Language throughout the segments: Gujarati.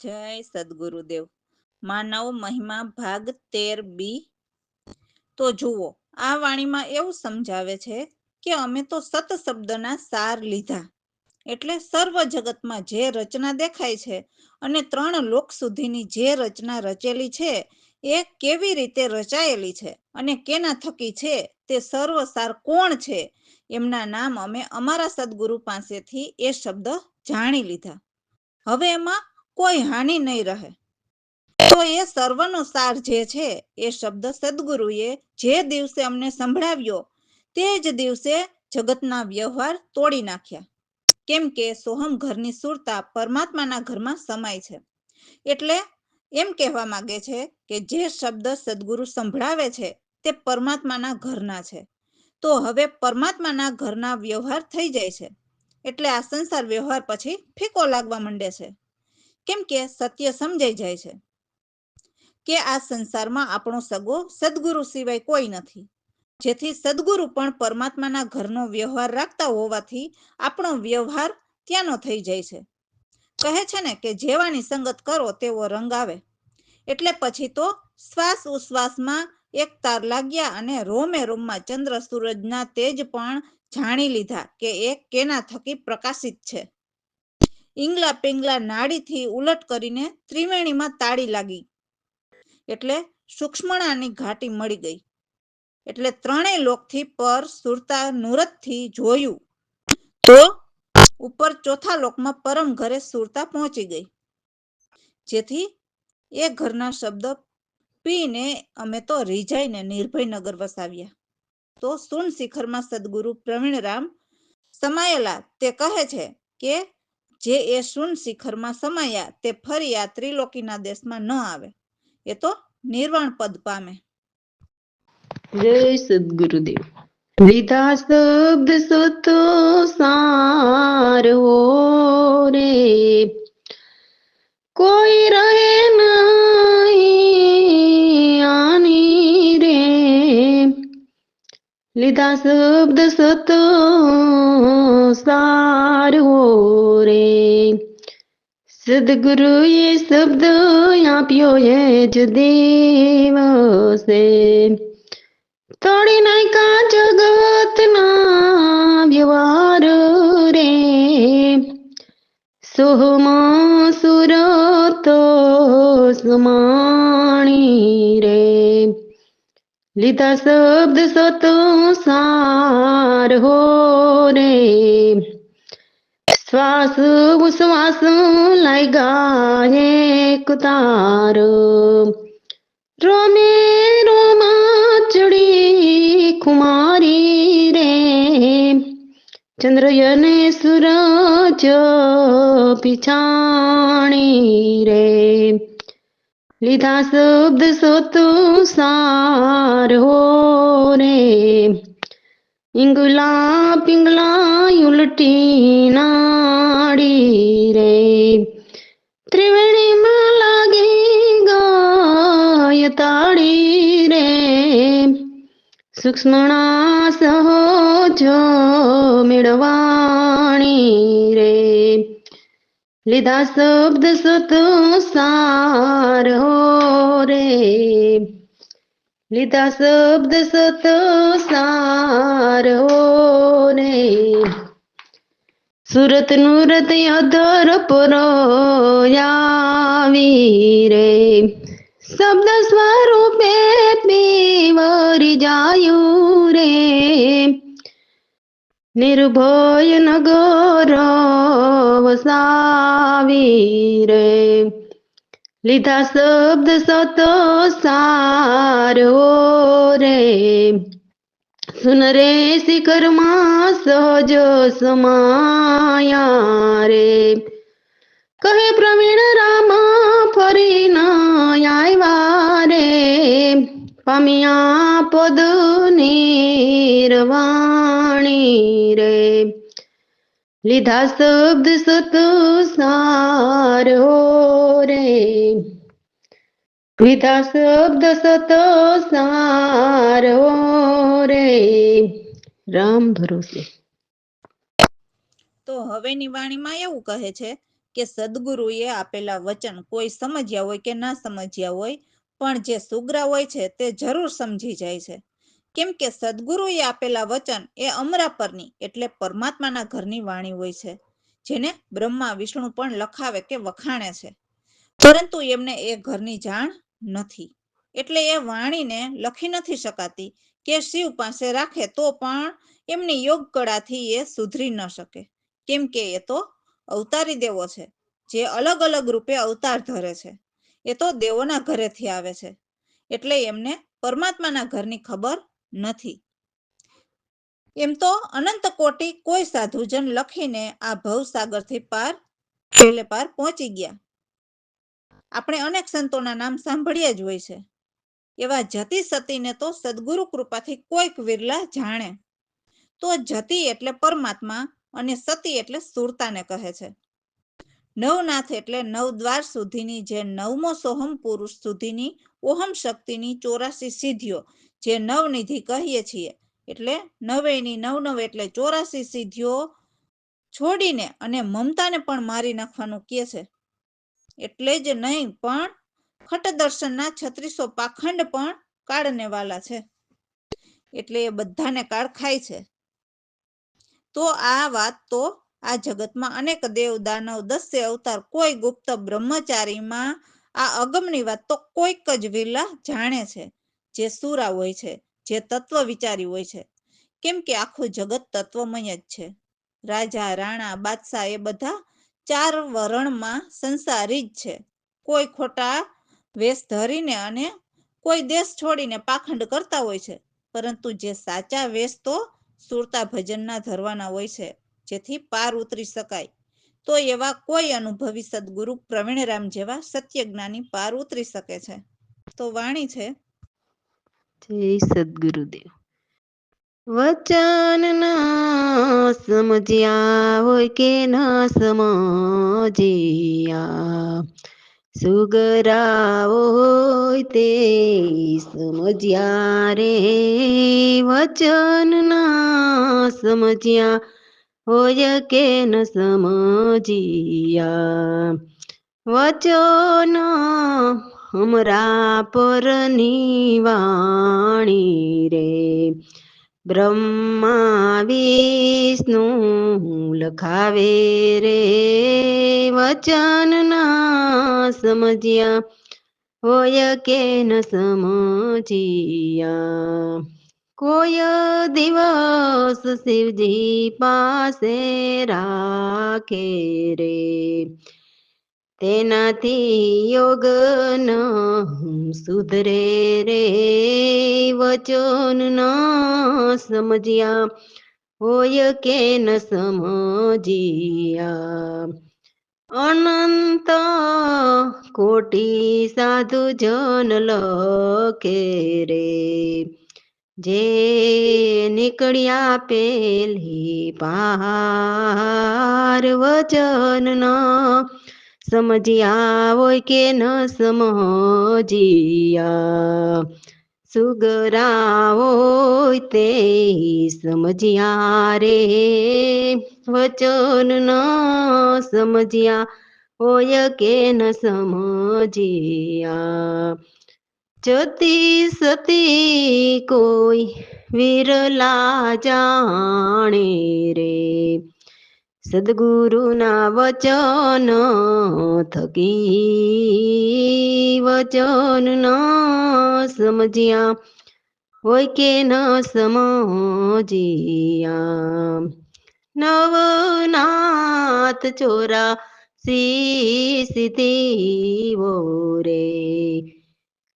જય સદગુરુદેવ. માનવ મહિમા ભાગ 13B. તો જુઓ, આ વાણીમાં એવું સમજાવે છે કે અમે તો સત શબ્દના સાર લીધા, એટલે સર્વ જગતમાં જે રચના દેખાય છે અને 3 લોક સુધીની જે રચના રચેલી છે એ કેવી રીતે રચાયેલી છે અને કેના થકી છે, તે સર્વસાર કોણ છે, એમના નામ અમે અમારા સદગુરુ પાસેથી એ શબ્દ જાણી લીધા. હવે એમાં કોઈ હાનિ નહીં રહે. તો એ સર્વનો સાર જે છે એ શબ્દ સદગુરુએ જે દિવસે અમને સંભળાવ્યો તે જ દિવસે જગતના વ્યવહાર તોડી નાખ્યા. કેમ કે સોહમ ઘરની સુરતા પરમાત્માના ઘરમાં સમાય છે. એટલે એમ કહેવા માંગે છે કે જે શબ્દ સદગુરુ સંભળાવે છે તે પરમાત્માના ઘરના છે. તો હવે પરમાત્માના ઘરના વ્યવહાર થઈ જાય છે. એટલે આ સંસાર વ્યવહાર પછી ફીકો લાગવા માંડે છે. કેમ કે સત્ય સમજાઈ જાય છે કે આ સંસારમાં આપણો સગો સદગુરુ સિવાય કોઈ નથી. જેથી સદગુરુ પણ પરમાત્માના ઘરનો વ્યવહાર રાખતા હોવાથી આપણો વ્યવહાર ત્યાંનો થઈ જાય છે. કહે છે ને કે જેવાની સંગત કરો તેવો રંગ આવે. એટલે પછી તો શ્વાસ ઉશ્વાસમાં એક તાર લાગ્યા અને રોમે રોમમાં ચંદ્ર સૂરજના તેજ પણ જાણી લીધા કે એ કેના થકી પ્રકાશિત છે. ઈંગલા પિંગલા નાડીથી ઉલટ કરીને ત્રિવેણીમાં તાળી લાગી, એટલે સૂક્ષ્મણાની ઘાટી મળી ગઈ. એટલે 3 લોકથી પર સુરતા નુરતથી જોયું તો ઉપર ચોથા લોકમાં પરમ ઘરે સુરતા પહોંચી ગઈ. જેથી એ ઘરના શબ્દ પીને અમે તો રીઝાઈને નિર્ભયનગર વસાવ્યા. તો સુન શિખરમાં સદગુરુ પ્રવીણરામ સમાયેલા તે કહે છે કે જે એ શૂન શિખરમાં સમાયા તે ફરી આ ત્રિલોકીના દેશમાં ન આવે, એ તો નિર્વાણ પદ પામે. જય સદગુરુદેવ. લીધા શબ્દ સતો સાર હો રે, કોઈ રહે નહીં આની રે. લીધા શબ્દ સતો સાર હો રે, સદગુરુએ શબ્દ આપ્યો એ જ દિવસે. તોડી નાખ્યા જગતના વ્યવહાર રે, સોહમાં સુરતો સમાણી રે. લીધા શબ્દ સતો સાર હો રે, શ્વાસ ઉશ્વાસ લાગ્યા એક તાર. રોમે રોમા ચડી કુમારી રે, ચંદ્રયને સૂરજ પીછાણી રે. લીધા શબ્દ સતો સાર હો રે, ઈંગલા પિંગલા ઉલટી નાડી રે. ત્રિવેણીમાં લાગી ગાય તાળી રે, સૂક્ષ્મણા સહજ મેળવાણી રે. લીધા શબ્દ સતો સાર હો રે, લીધા શબ્દ સતો સાર હો રે. સુરત નુરત અધર પરો આવી રે, શબ્દ સ્વરૂપે પીવરી જાયું રે. નિર્ભય નગર વસાવી રે, લીધા શબ્દ સતો સાર હો રે. સુન રે શિખરમાં સહજ સમાયા રે, કહે પ્રવીણ રામ ફરી ન આવ્યા રે. પામ્યા પદ નિર્વાણી રે, લીધા શબ્દ સતો સાર હો રે, લીધા શબ્દ સતો સાર હો રે. રામ ભરોસે. તો હવેની વાણીમાં એવું કહે છે કે સદગુરુએ આપેલા વચન કોઈ સમજ્યા હોય કે ના સમજ્યા હોય, પણ જે સુગ્રા હોય છે તે જરૂર સમજી જાય છે. કેમ કે સદગુરુએ આપેલા વચન એ અમરાપરની એટલે પરમાત્માના ઘરની વાણી હોય છે, જેને બ્રહ્મા વિષ્ણુ પણ લખાવે કે વખાણે છે, પરંતુ એમને એ ઘરની જાણ નથી, એટલે એ વાણીને લખી નથી શકાતી કે શિવ પાસે રાખે તો પણ એમની યોગ કળાથી એ સુધરી ન શકે, કેમ કે એ તો અવતારી દેવો છે, જે અલગ અલગ રૂપે અવતાર ધરે છે. એ તો દેવોના ઘરેથી આવે છે, એટલે એમને પરમાત્માના ઘરની ખબર નથી. એમ તો અનંત કોટી કોઈ સાધુજન લખીને આ ભવસાગરથી પેલે પાર પહોંચી ગયા. આપણે અનેક સંતોના નામ સાંભળ્યા જ હોય છે. એવા જતી સતીને તો સદગુરુ કૃપાથી કોઈક વિરલા જાણે. તો જતી એટલે પરમાત્મા અને સતી એટલે સુરતાને કહે છે. નવનાથ એટલે નવદ્વાર સુધીની જે નવમો સોહમ પુરુષ સુધીની ઓહમ શક્તિની 84 સિદ્ધિઓ, જે નવનિધિ કહીએ છીએ, એટલે નવેની નવ એટલે 84 સિદ્ધિઓ છોડીને અને મમતાને પણ મારી નાખવાનું કહે છે. એટલે જ નહીં, પણ ખટ દર્શનના 36 પાખંડ પણ કાળને વાલા છે, એટલે એ બધાને કાળ ખાય છે. તો આ વાત તો આ જગતમાં અનેક દેવ દાનવ દસ્ય અવતાર કોઈ ગુપ્ત બ્રહ્મચારીમાં આ અગમની વાત તો કોઈક જ વિરલા જાણે છે, જે સુરા હોય છે, જે તત્વ વિચારી હોય છે. કેમ કે આખું જગત તત્વમય જ છે. રાજા રાણા બાદશાહ એ બધા 4 વરણમાં સંસારી જ છે. કોઈ ખોટા વેશ ધરીને અને કોઈ દેશ છોડીને પાખંડ કરતા હોય છે, પરંતુ જે સાચા વેશ તો સુરતા ભજનના ધરવાના હોય છે, જેથી પાર ઉતરી શકાય. તો એવા કોઈ અનુભવી સદગુરુ પ્રવીણરામ જેવા સત્ય જ્ઞાની પાર ઉતરી શકે છે. તો વાણી છે. જય સદગુરુદેવ. વચન ના સમજ્યા હોય કે ના સમજ્યા, સુગરાઓ હોય તે સમજ્યા રે. વચન ના સમજ્યા હોય કે ન સમજ્યા, વચન હમરા પરની વાણી રે. બ્રહ્મા વિષ્ણુ લખાવે રે. વચન ના સમજ્યા હોય કે ન સમજ્યા, કોઈ દિવસ શિવજી પાસે રાખે રે. તેનાથી યોગ ન સુધરે રે. વચન ન સમજ્યા હોય કે ન સમજ્યા, અનંત કોટી સાધુ જન લખે રે. જે નીકળ્યા પેલી પાર, વચન ના સમજ્યા હોય કે ન સમજ્યા, સુગરા હોય તે સમજ્યા રે. વચન ન સમજ્યા હોય કે ન સમજ્યા, જતી સતી કોઈ વિરલા જાણે રે. સદગુરુના વચન થકી, વચન ન સમજ્યા હોય કે ન સમજ્યા, નવનાથ 84 સિદ્ધિઓ રે.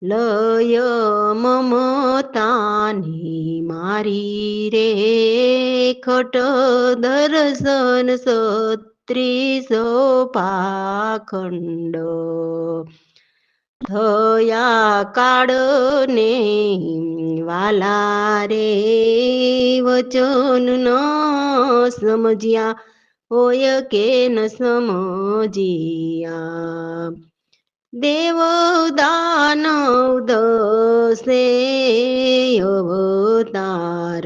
લય મમતાની મારી રે. ખટ દર્શન 36 પાખંડ થયા કાળને વાલા રે. વચન ન સમજ્યા હોય કે ન સમજ્યા, દેવ દાનવ દસે અવતાર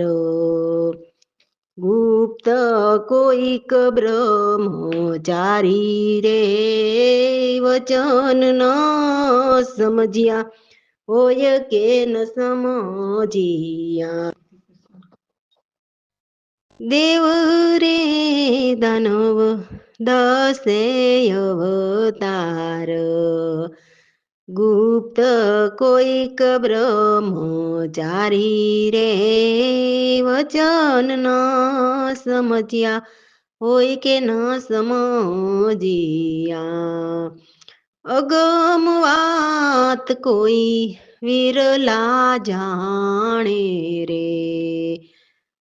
ગુપ્ત કોઈ કોઈક બ્રહ્મચારી રે વચન ન સમજ્યા હોય કે ન સમજ્યા દેવ રે દાનવ દસે અવતાર ગુપ્ત કોઈક બ્રહ્મચારી રે વચન ન સમજ્યા હોય કે ન સમજ્યા અગમ વાત કોઈ વિરલા જાણે રે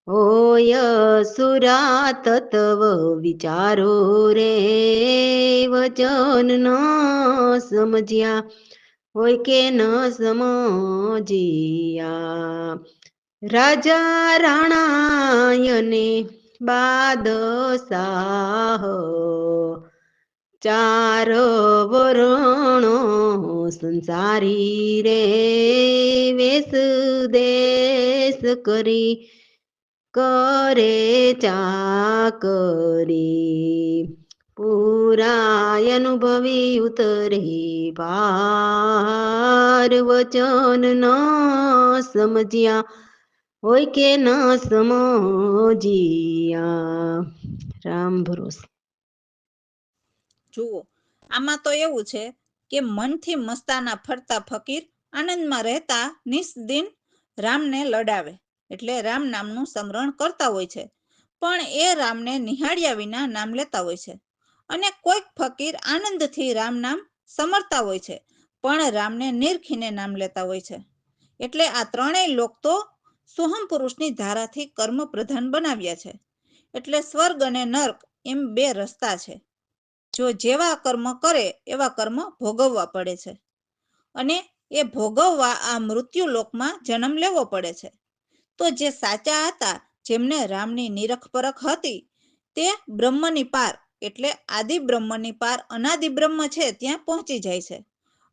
હોય સુરા તત્વ વિચારો રે વચન ન સમજ્યા હોય કે ન સમજ્યા રાજા રાણાયને બાદશાહ ચાર વરણો સંસારી રે વેશ દેશ કરી કરે ચાકરી પુરાય અનુભવી ઉતરે પાર વચન ન સમજ્યા હોય કે ન સમજ્યા રામ ભરોસે જુઓ, આમાં તો એવું છે કે મનથી મસ્તાના ફરતા ફકીર આનંદમાં રહેતા નિસ્દિન રામને લડાવે એટલે રામ નામનું સ્મરણ કરતા હોય છે, પણ એ રામને નિહાળ્યા વિના નામ લેતા હોય છે. અને કોઈક ફકીર આનંદથી રામ નામ સમરતા હોય છે, પણ રામને નિરખીને નામ લેતા હોય છે. એટલે આ ત્રણેય લોક તો સોહમ પુરુષની ધારાથી કર્મ પ્રધાન બનાવ્યા છે. એટલે સ્વર્ગ અને નર્ક એમ બે રસ્તા છે. જો જેવા કર્મ કરે એવા કર્મ ભોગવવા પડે છે, અને એ ભોગવવા આ મૃત્યુ લોકમાં જન્મ લેવો પડે છે. તો જે સાચા હતા, જેમને રામની નિરખ પરખ હતી, તે બ્રહ્મની પાર એટલે આદિ બ્રહ્મની પાર અનાદિ બ્રહ્મ છે ત્યાં પહોંચી જાય છે.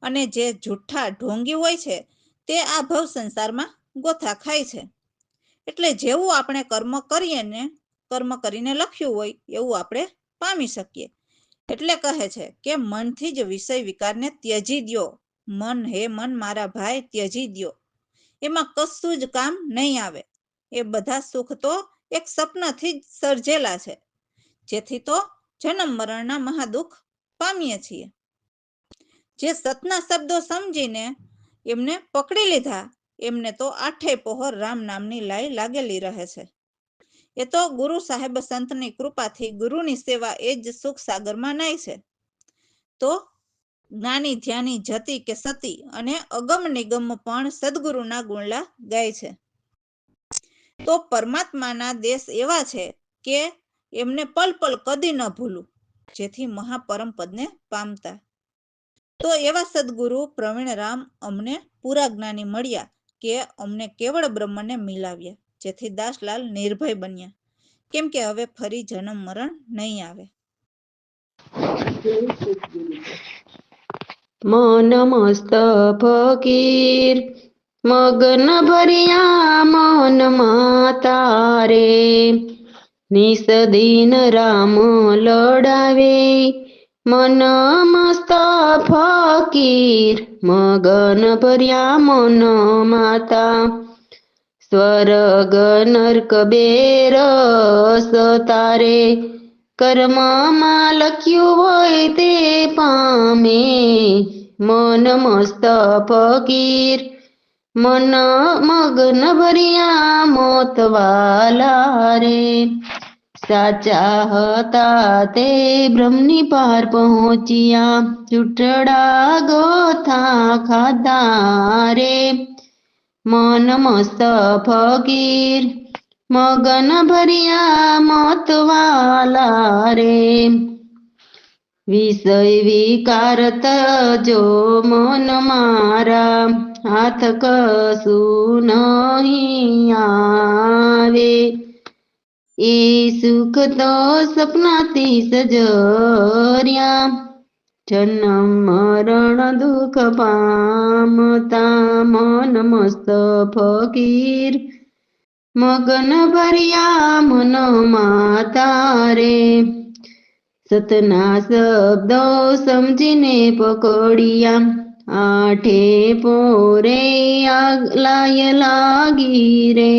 અને જે જુઠ્ઠા ઢોંગી હોય છે તે આ ભવ સંસારમાં ગોથા ખાય છે. એટલે જેવું આપણે કર્મ કરીએ ને કર્મ કરીને લખ્યું હોય એવું આપણે પામી શકીએ. એટલે કહે છે કે મનથી જ વિષય વિકારને ત્યજી દ્યો. મન હે મન મારા ભાઈ ત્યજી દ્યો. એમાં કશું જ કામ નહીં આવે. એ બધા સુખ તો એક સપનાથી જ સર્જેલા છે, જેથી તો જન્મ મરણના મહાદુખ પામીએ છીએ. જે સતના શબ્દો સમજીને એમને પકડી લીધા, એમને તો આઠે પહોર રામ નામની લાઈ લાગેલી રહે છે. એ તો ગુરુ સાહેબ સંતની કૃપાથી ગુરુની સેવા એ જ સુખ સાગરમાં નાય છે. તો જ્ઞાની ધ્યાની જતી કે સતી અને અગમ નિગમ પણ સદગુરુના ગુણલા ગાય છે. તો પરમાત્માના દેશ એવા છે કે એમને પલ પલ કદી ન ભૂલું, જેથી મહાપરમ પદને પામતા. તો એવા સદગુરુ પ્રવીણરામ અમને પૂરા જ્ઞાની મળ્યા કે અમને કેવળ બ્રહ્મને મિલાવ્યા, જેથી દાસલાલ નિર્ભય બન્યા, કેમ કે હવે ફરી જન્મ મરણ નહીં આવે. મન મસ્ત ફકીર મગન ભર્યા મન માતારે નિસદીન રામ લડાવે મન મસ્ત ફકીર મગન ભર્યા મન માતા સ્વર્ગ નર્ક બેર તારે કર્મમાં લખ્યું હોય તે પામે મન મસ્ત ફકીર મન મગન ભર્યા મોતવાલા રે સાચા હતા તે બ્રહ્મની પાર પહોંચ્યા ચૂંટડા ગોથા ખાધા રે મન મસ્ત ફકીર મગન ભર્યા મોતવાલા રે વિષય વિકારત જો મન મારા હાથ કશું નહીં આવે એ સુખ તો સપનાથી સજર્યા જન્મ મરણ દુઃખ પામતા મન મસ્ત ફકીર મગન ભર્યા મનમાં તારે સતના શબ્દો સમજીને પકડિયા આઠે પોરે લાય લાગી રે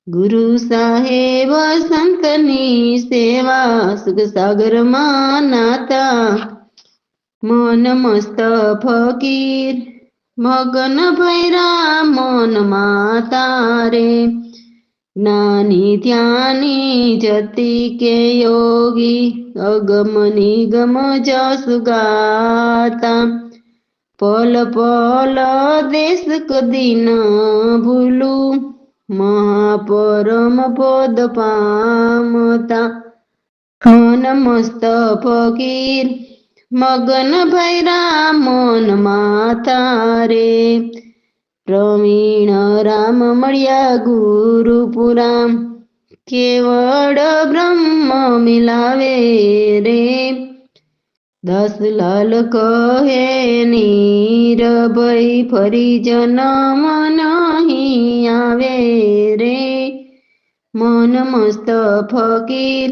ગુરુ સાહેબ સંતની સેવા સુખ સાગરમાં નાતા મન મસ્ત ફકીર મગન ભૈરા મનમાં તારે જ્ઞાની ધ્યાની જતી કે યોગી અગમ નિગમ જસ ગાતા પલ પલ દેશ કદી ન ભૂલું મહાપરમ પદ પામતા મન મસ્ત ફકીર મગન ભૈરા મનમાં તારે પ્રવીણ રામ મળ્યા ગુરુપુરામ કેવળ બ્રહ્મ મિલાવે રે દસલાલ કહે નીરભઈ ફરી જન્મ નહીં આવે રે મન મસ્ત ફકીર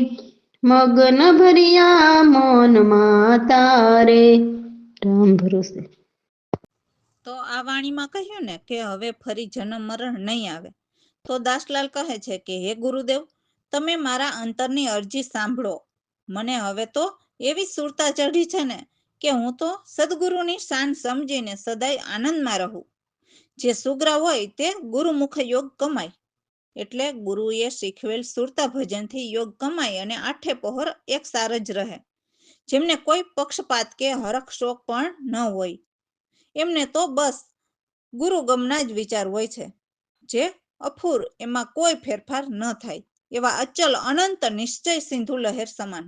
મગન ભર્યા મનમાં તારે રામ ભરોસે. તો આ વાણીમાં કહ્યું ને કે હવે ફરી જન્મ મરણ નહીં આવે. તો દાસલાલ કહે છે કે હે ગુરુદેવ, તમે મારા અંતરની અરજી સાંભળો. મને હવે તો એવી સુરતા ચઢી છે ને કે હું તો સદગુરુની શાન સમજીને સદાય આનંદમાં રહું. જે સુગ્રા હોય તે ગુરુમુખ યોગ કમાય. એટલે ગુરુએ શીખવેલ સુરતા ભજનથી યોગ કમાય અને આઠે પહોર એક સાર જ રહે. જેમને કોઈ પક્ષપાત કે હરખ શોક પણ ન હોય, એમને તો બસ ગુરુગમના જ વિચાર હોય છે. જે અફૂર, એમાં કોઈ ફેરફાર ન થાય એવા અચલ અનંત નિશ્ચય સિંધુ લહેર સમાન.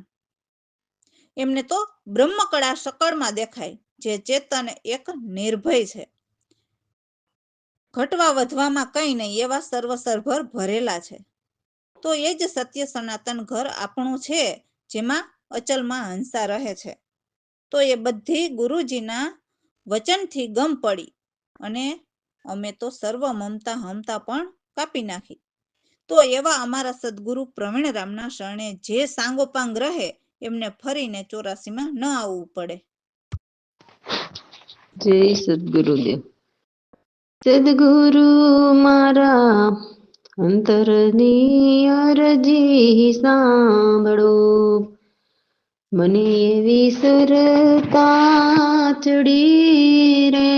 એમને તો બ્રહ્મકળા સકળમાં દેખાય, જે ચેતન એક નિર્ભય છે. ઘટવા વધવામાં કંઈ નહીં એવા સર્વસરભર ભરેલા છે. તો એ જ સત્ય સનાતન ઘર આપણું છે, જેમાં અચલમાં હંસા રહે છે. તો એ બધી ગુરુજીના વચનથી ગમ પડી અને અમે તો સર્વ મમતા હમતા પણ કાપી નાખી. તો એવા અમારા સદગુરુ પ્રવીણરામના શરણે જે સાંગોપાંગ રહે, એમને ફરીને 84માં ન આવવું પડે. જય સદગુરુદેવ. સદગુરુ મારા અંતરની અરજી સાંભળો, મને એવી સુરતા ચડી રે.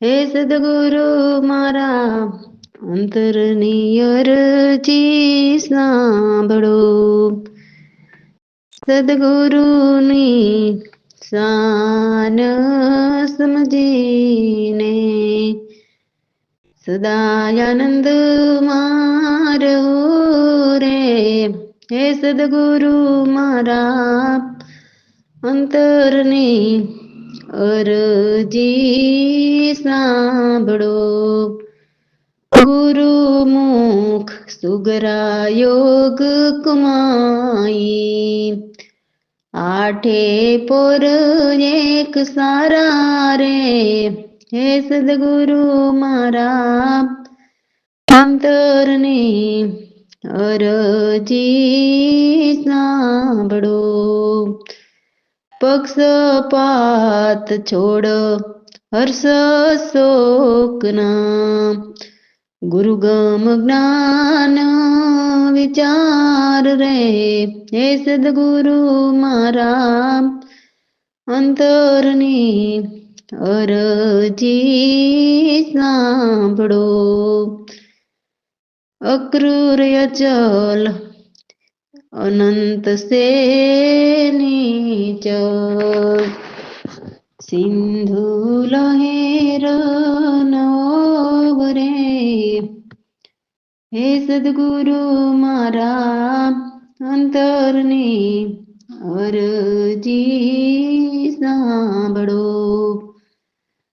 હે સદગુરુ મારા અંતરની અરજી સાંભળો, સદગુરુની શાન સમજીને સદાય આનંદ મારો રે. હે સદગુરુ મારા અંતરની અરજી સાંભળો, ગુરુમુખ સુગરા યોગ કમાઈ આઠે પોર એક સારા રે. હે સદગુરુ મારા અંતરની અરજી સાંભળો, પક્ષપાત છોડ હર્ષ શોકના ગુરુગમ જ્ઞાન વિચાર રે. હે સદગુરુ મારા અંતરની અરજી સાંભળો, અક્રૂર અચલ અનંત સેની ચલ સિંધુ લહેર નવ રે. હે સદગુરુ મારા અંતરની અરજી સાંભળો,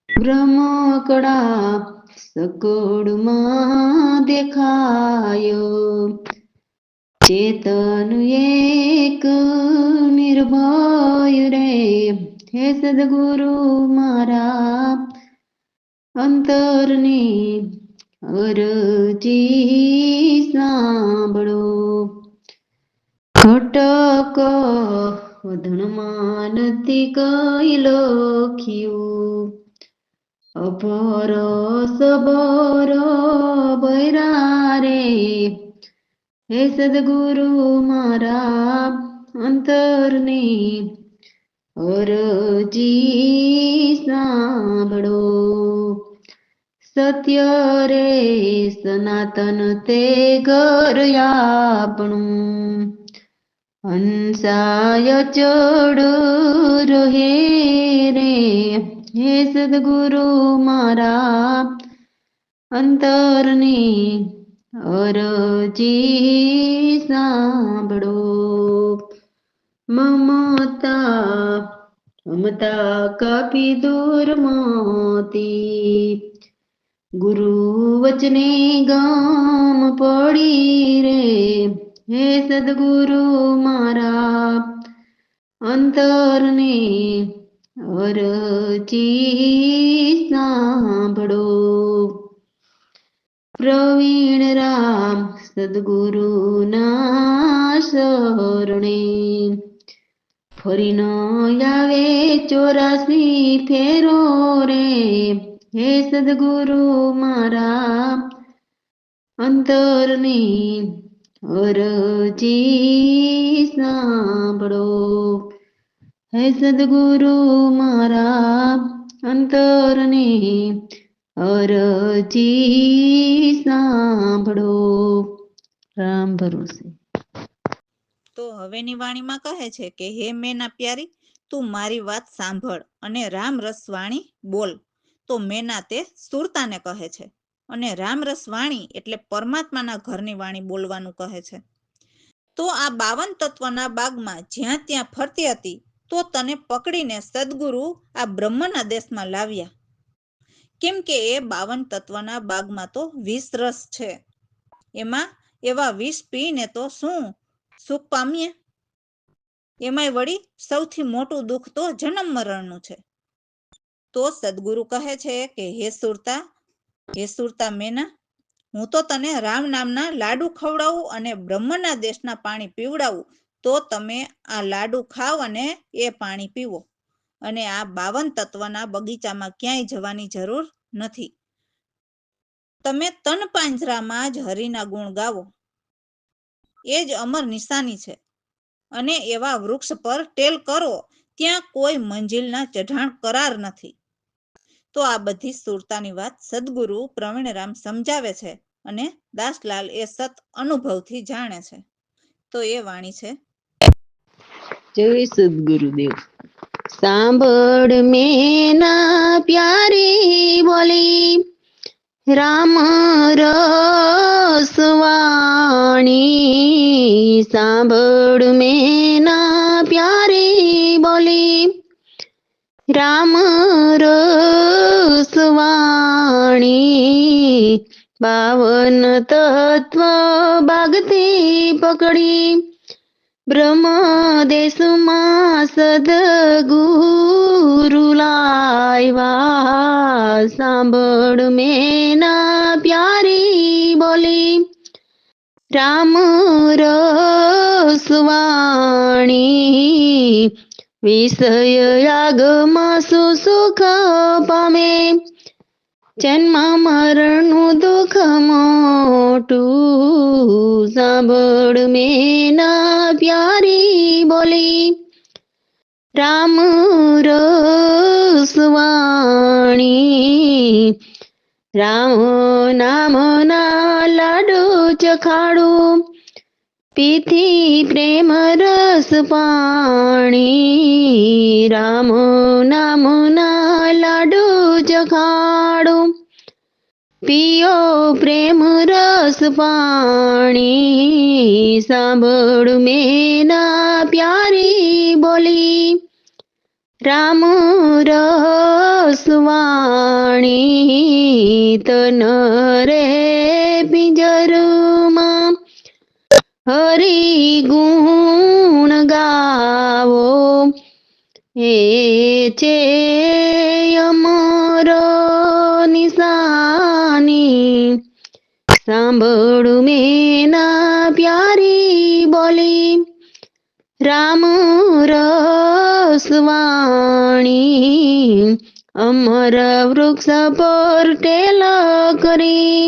બ્રહ્મકળા સકળમાં દેખાયો, ચેતન એક નિર્ભય રે. હે સદગુરુ મારા અંતરની અરજી સાંભળો. ખટક વધણમાં નથી કઈ લખ્યું, અપર સબર બૈરા રે. હે સદગુરુ મારા અંતરની અરજી સાંભળો. સત્ય રે સનાતન તે ઘર આપણું, હંસાય ચડ રહે રે. હે સદગુરુ મારા અંતરની અરજી સાંભળો. મમતા કાપી દૂર મોતી, ગુરુ વચને ગામ પડી રે. હે સદગુરુ મારા અંતરની અરજી સાંભળો. પ્રવીણ રામ સદગુરુના શરણે, ફરી ન આવે 84 ફેરો રે. હે સદગુરુ મારા અંતરની અરજી સાંભળો. હે સદગુરુ મારા અંતરની અરજી સાંભળો. રામ ભરોસે. તો હવેની વાણીમાં કહે છે કે હે મેના પ્યારી, તું મારી વાત સાંભળ અને રામ રસ વાણી બોલ. તો મેના તે સુરતાને કહે છે, અને રામ રસ વાણી એટલે પરમાત્માના ઘરની વાણી બોલવાનું કહે છે. તો આ 52 તત્વના બાગમાં જ્યાં ત્યાં ફરતી હતી, તો તને પકડીને સદગુરુ આ બ્રહ્મના દેશમાં લાવ્યા. કેમ કે એ 52 તત્વના બાગમાં તો 20 રસ છે. એમાં એવા 20 પીને તો શું સુખ પામીએ? એમાંય વળી સૌથી મોટું દુઃખ તો જન્મ મરણનું છે. તો સદગુરુ કહે છે કે હે સુરતા મેના, હું તો તને રામ નામના લાડુ ખવડાવું અને બ્રહ્મના દેશના પાણી પીવડાવું. તો તમે આ લાડુ ખાવ અને એ પાણી પીવો, અને આ 52 તત્વના બગીચામાં ક્યાંય જવાની જરૂર નથી. તમે તન પાંજરામાં જ હરિના ગુણ ગાવો, એ જ અમર નિશાની છે. અને એવા વૃક્ષ પર ટેલ કરો, ત્યાં કોઈ મંજિલના ચઢાણ કરાર નથી. તો આ બધી સુરતાની વાત સદગુરુ પ્રવીણરામ સમજાવે છે, અને દાસલાલ એ સત અનુભવથી જાણે છે. તો એ વાણી છે. જય સદગુરુદેવ. સાંભળ મેના પ્યારી બોલી, રામ રસ વાણી. સાંભળ મેના પ્યારી બોલી, રામ રસ વાણી. 52 તત્વ બાગથી પકડી, બ્રહ્મ દેશમાં સદગુરુ લાવ્યા. સાંભળ મેના પ્યારી બોલી, રામ રસ વાણી. વિષય યાગમાં સુખ પામે, જન્મ મરણનું દુઃખ મોટું. સાંભળ મેના પ્યારી બોલી, રામ રસ વાણી. રામ નામના લાડુ ચખાડું, પીથી પ્રેમ રસ પાણી. રામ નામના લાડુ ચખાડું, પિયો પ્રેમ રસ પાણી. સાંભળ મેના પ્યારી બોલી, રામ રસ વાણી. તન રે પિંજરમાં હરી ગુણ ગાવો, એ છે અમર નિશાની. સાંભળું મેના પ્યારી બોલી રામ રસવાણી અમર વૃક્ષ પર ટેલ કરી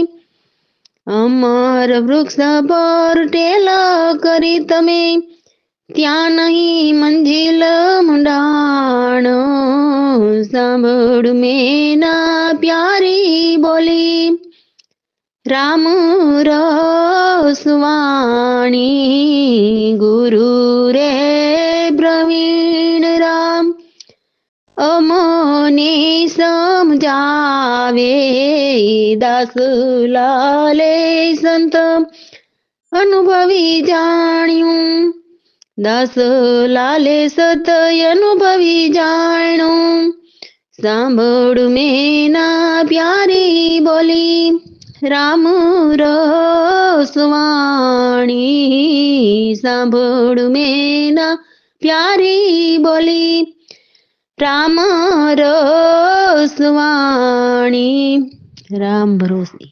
અમર વૃક્ષ પર ટેલ કરી તમે ત્યાં નહીં મંજિલ મુંડાણ સાંભળ મેના પ્યારી બોલી રામ રસવાણી ગુરુ રે પ્રવીણ રામ અમને સમજાવે દાસ લાલે સંત અનુભવી જાણ્યું દાસ લાલે સતય અનુભવી જાણ્યું સાંભળ મેના પ્યારી બોલી રામ રસવાણી સાંભળ મેના પ્યારી બોલી રામ રસવાણી રામ ભરોસે